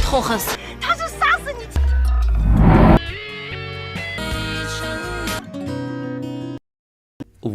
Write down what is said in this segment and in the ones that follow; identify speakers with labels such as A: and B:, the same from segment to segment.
A: Betrunken.
B: 他是杀死你。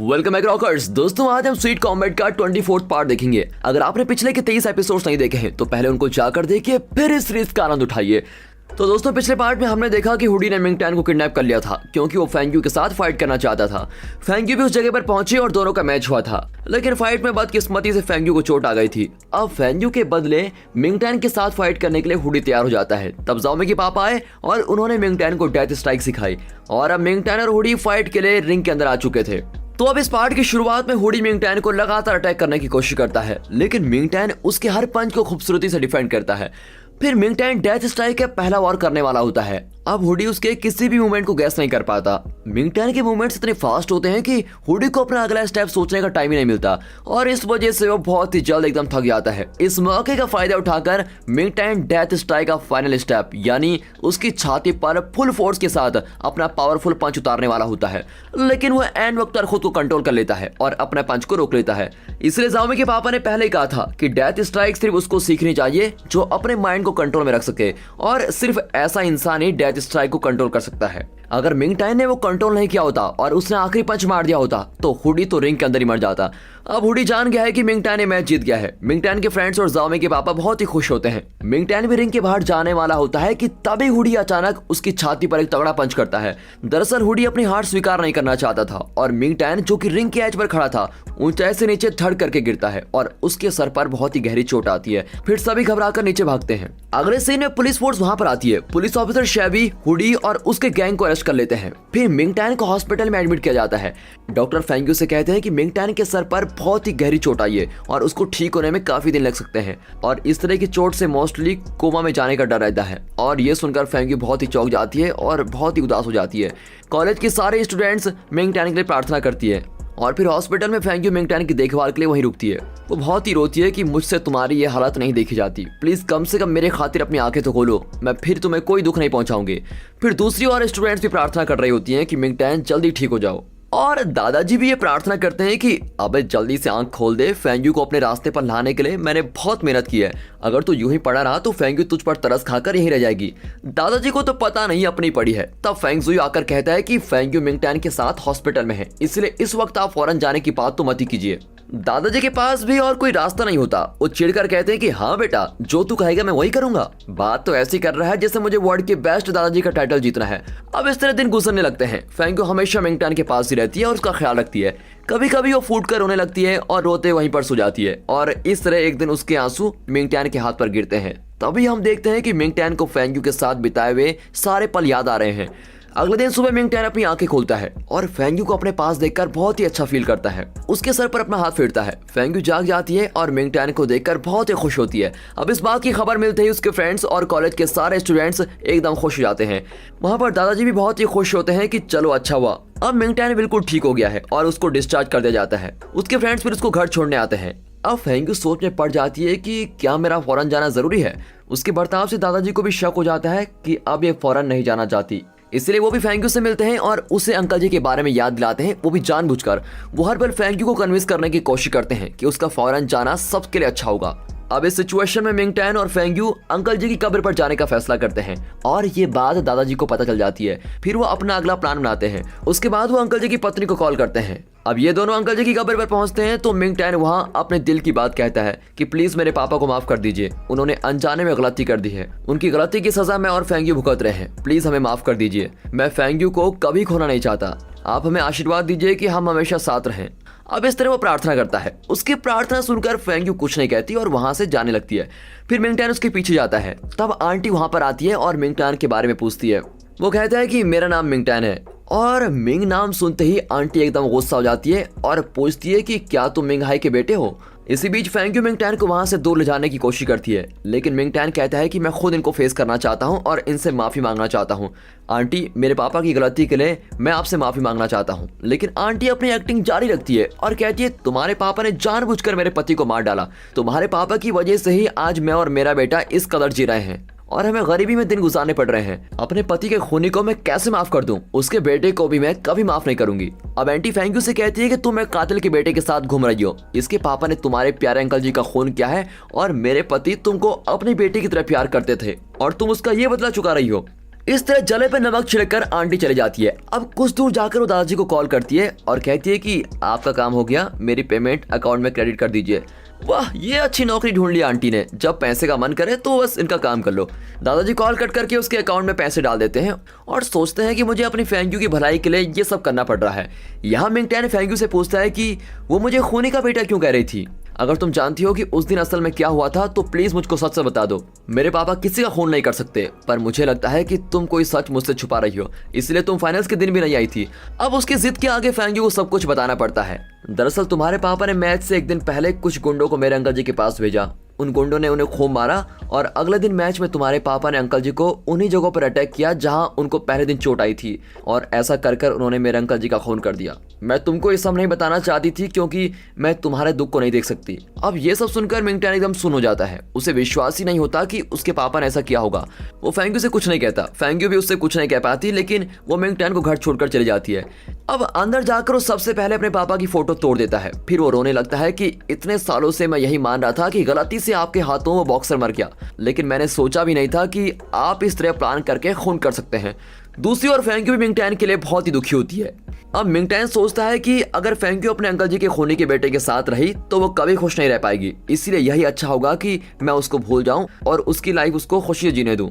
C: welcome back rockers. दोस्तों आज हम स्वीट कॉम्बैट का 24th पार्ट देखेंगे। अगर आपने पिछले के 23 एपिसोड्स नहीं देखे हैं तो पहले उनको जाकर देखिए, फिर इस सीरीज का आनंद उठाइए। तो दोस्तों पिछले पार्ट में हमने देखा कि हुडी ने मिंग टैन को किडनैप कर लिया था क्योंकि वो फेंग्यू के साथ फाइट करना चाहता था। फेंग्यू भी उस जगह पर पहुंचे और दोनों का मैच हुआ था, लेकिन फाइट में बदकिस्मती से फेंग्यू को चोट आ गई थी। अब फेंग्यू के बदले मिंग टैन के साथ फाइट करने के लिए हुडी तैयार हो जाता है। तब जाओमे के पापा आए और उन्होंने मिंग टैन को डेथ स्ट्राइक सिखाई और अब मिंग टैन और हुडी फाइट के लिए रिंग के अंदर आ चुके थे। तो अब इस पार्ट की शुरुआत में हुडी मिंग टैन को लगातार अटैक करने की कोशिश करता है, लेकिन मिंग टैन उसके हर पंच को खूबसूरती से डिफेंड करता है। फिर मिंग टैन डेथ स्ट्राइक का पहला वार करने वाला होता है। अब हुडी उसके किसी भी मूवमेंट को गैस नहीं कर पाता। मिंग टैन के मूवमेंट्स इतने फास्ट होते हैं कि हुडी को अपना अगला स्टेप सोचने का टाइम ही नहीं मिलता और इस वजह से वो बहुत ही जल्द एकदम थक जाता है। इस मौके का फायदा उठाकर मिंग टैन डेथ स्ट्राइक का फाइनल स्टेप यानी उसकी छाती पर फुल फोर्स के साथ अपना पावरफुल पंच उतारने वाला होता है, लेकिन वह एंड वक्त पर खुद को कंट्रोल कर लेता है और अपने पंच को रोक लेता है। इसलिए जाओमे के पापा ने पहले ही कहा था कि डेथ स्ट्राइक सिर्फ उसको सीखनी चाहिए जो अपने माइंड को कंट्रोल में रख सके और सिर्फ ऐसा इंसान ही डेथ स्ट्राइक को कंट्रोल कर सकता है। अगर मिंग टैन ने वो कंट्रोल नहीं किया होता और उसने आखिरी पंच मार दिया होता तो हुडी तो रिंग के अंदर ही मर जाता। अब हुडी जान गया है कि मिंग टैन ने मैच जीत गया है। मिंग टैन के फ्रेंड्स और जाओमे के पापा बहुत ही खुश होते हैं। मिंग टैन भी रिंग के बाहर जाने वाला होता है कि तभी हुडी अचानक उसकी छाती पर एक तगड़ा पंच करता है। दरअसल हुडी अपनी हार स्वीकार नहीं करना चाहता था और मिंग टैन जो कि रिंग के एज पर खड़ा था ऊंचाई से नीचे धड़ करके गिरता है और उसके सर पर बहुत ही गहरी चोट आती है। फिर सभी घबराकर नीचे भागते हैं। अगले सीन में पुलिस फोर्स वहां पर आती है। पुलिस ऑफिसर शैबी हुडी और उसके गैंग को अरेस्ट कर लेते हैं। फिर मिंग टैन को हॉस्पिटल में एडमिट किया जाता है। डॉक्टर फेंग्यू से कहते हैं कि मिंग टैन के सर पर बहुत ही गहरी चोट आई है और उसको ठीक होने में काफी दिन लग सकते हैं और इस तरह की चोट से मोस्टली कोमा में जाने का डर रहता है। और ये सुनकर फेंग्यू बहुत ही चौंक जाती है और बहुत ही उदास हो जाती है। कॉलेज के सारे स्टूडेंट्स मिंग टैन के लिए प्रार्थना करती है और फिर हॉस्पिटल में फेंग्यू मिंग टैन की देखभाल के लिए वहीं रुकती है। वो बहुत ही रोती है कि मुझसे तुम्हारी ये हालत नहीं देखी जाती, प्लीज कम से कम मेरे खातिर अपनी आंखें तो खोलो, मैं फिर तुम्हें कोई दुख नहीं पहुंचाऊंगी। फिर दूसरी और स्टूडेंट्स भी प्रार्थना कर रही होती हैं कि मिंग टैन जल्दी ठीक हो जाओ और दादाजी भी ये प्रार्थना करते हैं कि अबे जल्दी से आंख खोल दे, फेंग्यू को अपने रास्ते पर लाने के लिए मैंने बहुत मेहनत की है, अगर तू यूं ही पड़ा रहा तो फेंग्यू तुझ पर तरस खाकर यहीं रह जाएगी। दादाजी को तो पता नहीं अपनी पड़ी है। तब फेंगजुई आकर कहता है कि फेंग्यू मिंग टैन के साथ हॉस्पिटल में है, इसलिए इस वक्त आप फौरन जाने की बात तो मत ही कीजिए। दादाजी के पास भी और कोई रास्ता नहीं होता। वो चिढ़कर कहते हैं कि हाँ बेटा, जो तू कहेगा मैं वही करूंगा। बात तो ऐसी कर रहा है जैसे मुझे वर्ल्ड के बेस्ट दादाजी का टाइटल जीतना है। अब इस तरह दिन गुजरने लगते हैं। फेंग्यू हमेशा मिंग टैन के पास ही रहती है और उसका ख्याल रखती है। कभी कभी वो फूट कर रोने लगती है और रोते वहीं पर सो जाती है और इस तरह एक दिन उसके आंसू मिंग टैन के हाथ पर गिरते हैं। तभी हम देखते हैं कि मिंग टैन को फेंग्यू के साथ बिताए हुए सारे पल याद आ रहे हैं। अगले दिन सुबह मिंग टैन अपनी आंखें खोलता है और फेंग्यू को अपने पास देखकर बहुत ही अच्छा फील करता है। उसके सर पर अपना हाथ फेरता है। फेंग्यू जाग जाती है और मिंग टैन को देखकर बहुत ही खुश होती है। अब इस बात की खबर मिलते ही उसके फ्रेंड्स और कॉलेज के सारे स्टूडेंट्स एकदम खुश हो जाते हैं। वहां पर दादाजी भी बहुत ही खुश होते हैं कि चलो अच्छा हुआ, अब मिंग टैन बिल्कुल ठीक हो गया है और उसको डिस्चार्ज कर दिया जाता है। उसके फ्रेंड्स फिर उसको घर छोड़ने आते हैं। अब फेंग्यू सोच में पड़ जाती है कि क्या मेरा फौरन जाना जरूरी है। उसके बर्ताव से दादाजी को भी शक हो जाता है कि अब ये फौरन नहीं जाना चाहती, इसलिए वो भी फेंग्यू से मिलते हैं और उसे अंकल जी के बारे में याद दिलाते हैं। वो भी जानबूझकर। वो हर पल फेंग्यू को कन्विंस करने की कोशिश करते हैं कि उसका फौरन जाना सबके लिए अच्छा होगा। अब इस सिचुएशन में मिंग टैन और फेंग्यू अंकल जी की कब्र पर जाने का फैसला करते हैं और ये बात दादाजी को पता चल जाती है। फिर वो अपना अगला प्लान बनाते हैं। उसके बाद वो अंकल जी की पत्नी को कॉल करते हैं। अब ये दोनों अंकल जी की कब्र पर पहुंचते हैं तो मिंग टैन वहां अपने दिल की बात कहता है कि प्लीज मेरे पापा को माफ कर दीजिए, उन्होंने अनजाने में गलती कर दी है, उनकी गलती की सजा मैं और फेंग्यू भुगत रहे हैं, प्लीज हमें माफ कर दीजिए, मैं फेंग्यू को कभी खोना नहीं चाहता, आप हमें आशीर्वाद दीजिए कि हम हमेशा साथ रहें। अब इस तरह वो प्रार्थना करता है। उसकी प्रार्थना सुनकर फेंग्यू कुछ नहीं कहती और वहां से जाने लगती है। फिर मिंग टैन उसके पीछे जाता है। तब आंटी वहां पर आती है और मिंग टैन के बारे में पूछती है। वो कहता है कि मेरा नाम मिंग टैन है और मिंग नाम सुनते ही आंटी एकदम गुस्सा हो जाती है और पूछती है कि क्या तुम मिंग हाई के बेटे हो। इसी बीच फेंग्यू मिंग टैन को वहां से दूर ले जाने की कोशिश करती है, लेकिन मिंग टैन कहता है कि मैं खुद इनको फेस करना चाहता हूं और इनसे माफी मांगना चाहता हूं। आंटी, मेरे पापा की गलती के लिए मैं आपसे माफी मांगना चाहता हूं। लेकिन आंटी अपनी एक्टिंग जारी रखती है और कहती है तुम्हारे पापा ने जानबूझकर मेरे पति को मार डाला, तुम्हारे पापा की वजह से ही आज मैं और मेरा बेटा इस कदर जी रहे हैं और हमें गरीबी में दिन गुजारने पड़ रहे हैं। अपने पति के खूनी को मैं कैसे माफ कर दूं? उसके बेटे को भी मैं कभी माफ नहीं करूंगी। अब आंटी फेंग्यू से कहती है कि तुम एक कातिल के बेटे के साथ घूम रही हो। इसके पापा ने तुम्हारे प्यारे अंकल जी का खून किया है और मेरे पति तुमको अपनी बेटी की तरह प्यार करते थे और तुम उसका ये बदला चुका रही हो। इस तरह जले पे नमक छिड़कर आंटी चली जाती है। अब कुछ दूर जाकर वो दादाजी को कॉल करती है और कहती है कि आपका काम हो गया, मेरी पेमेंट अकाउंट में क्रेडिट कर दीजिए। वाह, ये अच्छी नौकरी ढूंढ ली आंटी ने, जब पैसे का मन करे तो बस इनका काम कर लो। दादाजी कॉल कट करके उसके अकाउंट में पैसे डाल देते हैं और सोचते हैं कि मुझे अपनी फेंग्यू की भलाई के लिए ये सब करना पड़ रहा है। यहाँ मिंगटैन फेंग्यू से पूछता है कि वो मुझे खूनी का बेटा क्यों कह रही थी। अगर तुम जानती हो कि उस दिन असल में क्या हुआ था तो प्लीज मुझको सच से बता दो। मेरे पापा किसी का खून नहीं कर सकते, पर मुझे लगता है कि तुम कोई सच मुझसे छुपा रही हो, इसलिए तुम फाइनल्स के दिन भी नहीं आई थी। अब उसकी जिद के आगे फेंग्यू को सब कुछ बताना पड़ता है। दरअसल तुम्हारे पापा ने मैच से एक दिन पहले कुछ गुंडों को मेरे अंकल जी के पास भेजा। उन गुंडों ने उन्हें खूब मारा और अगले दिन मैच में तुम्हारे पापा ने अंकल जी को उन्हीं जगहों पर अटैक किया जहां उनको पहले दिन चोट आई थी और ऐसा कर कर उन्होंने मेरे अंकल जी का खून कर दिया। मैं तुमको ये सब नहीं बताना चाहती थी क्योंकि मैं तुम्हारे दुख को नहीं देख सकती। अब ये सब सुनकर मिंगटैन एकदम सुन हो जाता है। उसे विश्वास ही नहीं होता कि उसके पापा ने ऐसा किया होगा। वो फेंग्यू से कुछ नहीं कहता, फेंग्यू भी उससे कुछ नहीं कह पाती, लेकिन वो मिंगटैन को घर छोड़कर चली जाती है। अब अंदर जाकर वो सबसे पहले अपने पापा की फोटो तोड़ देता है। फिर वो रोने लगता है कि इतने सालों से मैं यही मान रहा था कि गलती से आपके हाथों वो बॉक्सर मर गया, लेकिन मैंने सोचा भी नहीं था कि आप इस तरह प्लान करके खून कर सकते हैं। दूसरी ओर फेंग्यू भी मिंगटैन के लिए बहुत ही दुखी होती है। अब मिंगटैन सोचता है कि अगर फेंग्यू अपने अंकल जी के खूनी के बेटे के साथ रही तो वो कभी खुश नहीं रह पाएगी, इसलिए यही अच्छा होगा कि मैं उसको भूल जाऊं और उसकी लाइफ उसको खुशी जीने दूं।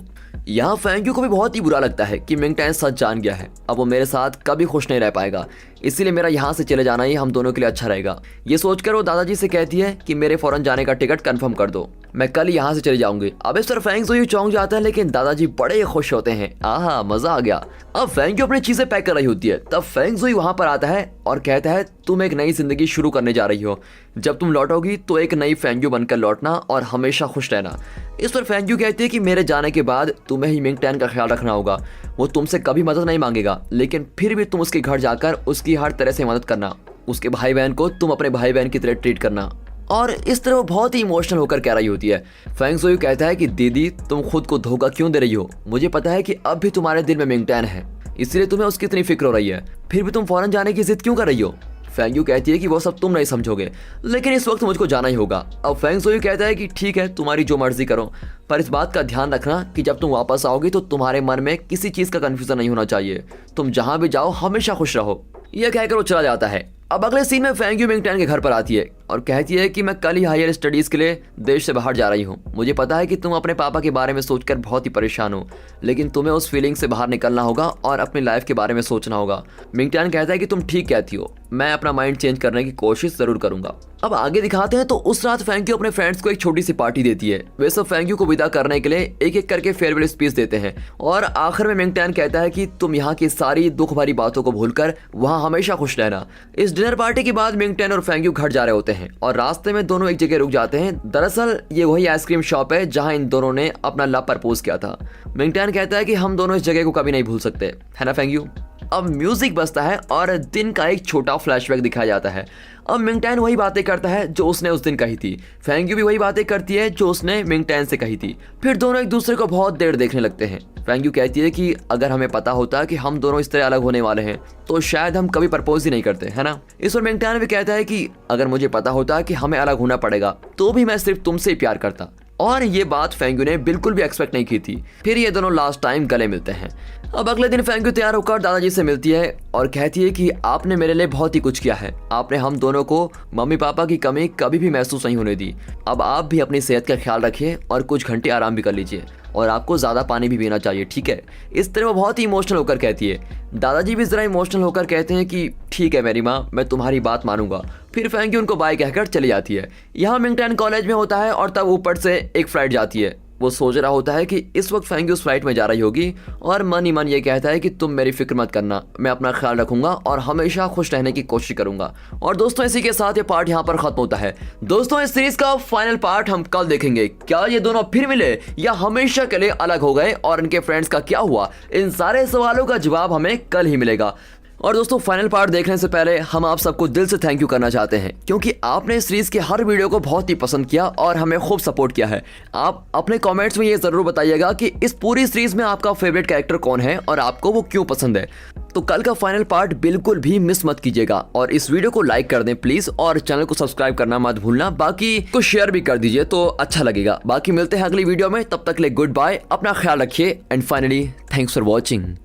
C: यहाँ फेंग्यू को भी बहुत ही बुरा लगता है कि मिंगटैन सच जान गया है, अब वो मेरे साथ कभी खुश नहीं रह पाएगा, इसीलिए मेरा यहाँ से चले जाना ही हम दोनों के लिए अच्छा रहेगा। ये सोचकर वो दादाजी से कहती है कि मेरे फौरन जाने का टिकट कंफर्म कर दो, मैं कल ही यहाँ से चले जाऊंगी। अब इस तरह फेंग्यू चौंक जाता है, लेकिन दादाजी बड़े खुश होते हैं। आहा, मजा आ गया। अब फेंग्यू अपनी चीजें पैक कर रही होती है, तब फेंग्यू वहां पर आता है और कहता है तुम एक नई जिंदगी शुरू करने जा रही हो, जब तुम लौटोगी तो एक नई फेंग्यू बनकर लौटना और हमेशा खुश रहना। इस पर फेंग्यू कहती है कि मेरे जाने के बाद तुम्हें ही मिंगटैन का ख्याल रखना होगा। वो तुमसे कभी मदद नहीं मांगेगा, लेकिन फिर भी तुम उसके घर जाकर उसकी हर तरह से मदद करना। उसके भाई बहन को तुम अपने भाई बहन की तरह ट्रीट करना। और इस तरह वो बहुत ही इमोशनल होकर कह रही होती है। फेंग्यू कहता है कि दीदी तुम खुद को धोखा क्यों दे रही हो, मुझे पता है कि अब भी तुम्हारे दिल में मिंगटैन है, इसलिए तुम्हें उसकी इतनी फिक्र हो रही है, फिर भी तुम फौरन जाने की जिद क्यों कर रही हो। फेंग्यू कहती है कि वो सब तुम नहीं समझोगे, लेकिन इस वक्त मुझको जाना ही होगा। अब फेंग्यू कहता है कि ठीक है, तुम्हारी जो मर्जी करो, पर इस बात का ध्यान रखना कि जब तुम वापस आओगी तो तुम्हारे मन में किसी चीज का कंफ्यूजन नहीं होना चाहिए, तुम जहां भी जाओ हमेशा खुश रहो। यह कहकर वो चला जाता है। अब अगले सीन में फेंग्यू मिंगटैन के घर पर आती है और कहती है कि मैं कल ही हायर स्टडीज के लिए देश से बाहर जा रही हूँ। मुझे पता है कि तुम अपने पापा के बारे में सोचकर बहुत ही परेशान हो, लेकिन तुम्हें उस फीलिंग से बाहर निकलना होगा और अपनी लाइफ के बारे में सोचना होगा। मिंगटैन कहता है कि तुम ठीक कहती हो, मैं अपना माइंड चेंज करने की कोशिश जरूर करूंगा। अब आगे दिखाते हैं तो उस रात फेंग्यू अपने फ्रेंड्स को एक छोटी सी पार्टी देती है। वे सब फेंग्यू को विदा करने के लिए एक एक करके फेयरवेल स्पीच देते हैं और आखिर में मिंगटैन कहता है कि तुम यहाँ की सारी दुख भरी बातों को भूलकर वहाँ हमेशा खुश रहना। इस डिनर पार्टी के बाद मिंगटैन और फेंग्यू घर जा रहे होते हैं और रास्ते में दोनों एक जगह रुक जाते हैं। दरअसल ये वही आइसक्रीम शॉप है जहाँ इन दोनों ने अपना लव प्रपोज किया था। मिंगटैन कहता है कि हम दोनों इस जगह को कभी नहीं भूल सकते, है ना फेंग्यू। अब म्यूजिक बजता है और दिन का एक छोटा फ्लैशबैक दिखाया जाता है। अब मिंगटैन वही बातें करता है जो उसने उस दिन कही थी, फेंग्यू भी वही बातें करती है जो उसने मिंगटैन से कही थी। फिर दोनों एक दूसरे को बहुत देर देखने लगते हैं। फेंग्यू कहती है कि अगर हमें पता होता कि हम दोनों इस तरह अलग होने वाले हैं तो शायद हम कभी प्रपोज ही नहीं करते, है ना। इस पर मिंगटैन भी कहता है कि अगर मुझे पता होता कि हमें अलग होना पड़ेगा तो भी मैं सिर्फ तुमसे ही प्यार करता। और ये बात फेंग्यू ने बिल्कुल भी एक्सपेक्ट नहीं की थी। फिर ये दोनों लास्ट टाइम गले मिलते हैं। अब अगले दिन फेंग्यू तैयार होकर दादाजी से मिलती है और कहती है कि आपने मेरे लिए बहुत ही कुछ किया है, आपने हम दोनों को मम्मी पापा की कमी कभी भी महसूस नहीं होने दी। अब आप भी अपनी सेहत का ख्याल रखिए और कुछ घंटे आराम भी कर लीजिए और आपको ज़्यादा पानी भी पीना चाहिए, ठीक है। इस तरह वो बहुत ही इमोशनल होकर कहती है। दादाजी भी ज़रा इमोशनल होकर कहते हैं कि ठीक है मेरी माँ, मैं तुम्हारी बात मानूंगा। फिर फेंग्यू उनको बाय कहकर चली जाती है। यहाँ मिंगटैन कॉलेज में होता है और तब ऊपर से एक फ्लाइट जाती है। वो सोच रहा होता है कि इस वक्त फेंग्यू उस फ्लाइट में जा रही होगी और मन ही मन ये कहता है कि तुम मेरी फिक्र मत करना, मैं अपना ख्याल रखूंगा और हमेशा खुश रहने की कोशिश करूंगा। और दोस्तों इसी के साथ ये पार्ट यहाँ पर खत्म होता है। दोस्तों इस सीरीज का फाइनल पार्ट हम कल देखेंगे। क्या ये दोनों फिर मिले या हमेशा के लिए अलग हो गए और इनके फ्रेंड्स का क्या हुआ, इन सारे सवालों का जवाब हमें कल ही मिलेगा। और दोस्तों फाइनल पार्ट देखने से पहले हम आप सबको दिल से थैंक यू करना चाहते हैं, क्योंकि आपने इस सीरीज के हर वीडियो को बहुत ही पसंद किया और हमें खूब सपोर्ट किया है। आप अपने कमेंट्स में ये जरूर बताइएगा कि इस पूरी सीरीज में आपका फेवरेट कैरेक्टर कौन है और आपको वो क्यों पसंद है। तो कल का फाइनल पार्ट बिल्कुल भी मिस मत कीजिएगा और इस वीडियो को लाइक कर दें प्लीज, और चैनल को सब्सक्राइब करना मत भूलना, बाकी को शेयर भी कर दीजिए तो अच्छा लगेगा। बाकी मिलते हैं अगली वीडियो में, तब तक ले गुड बाय, अपना ख्याल रखिए and finally thanks for watching.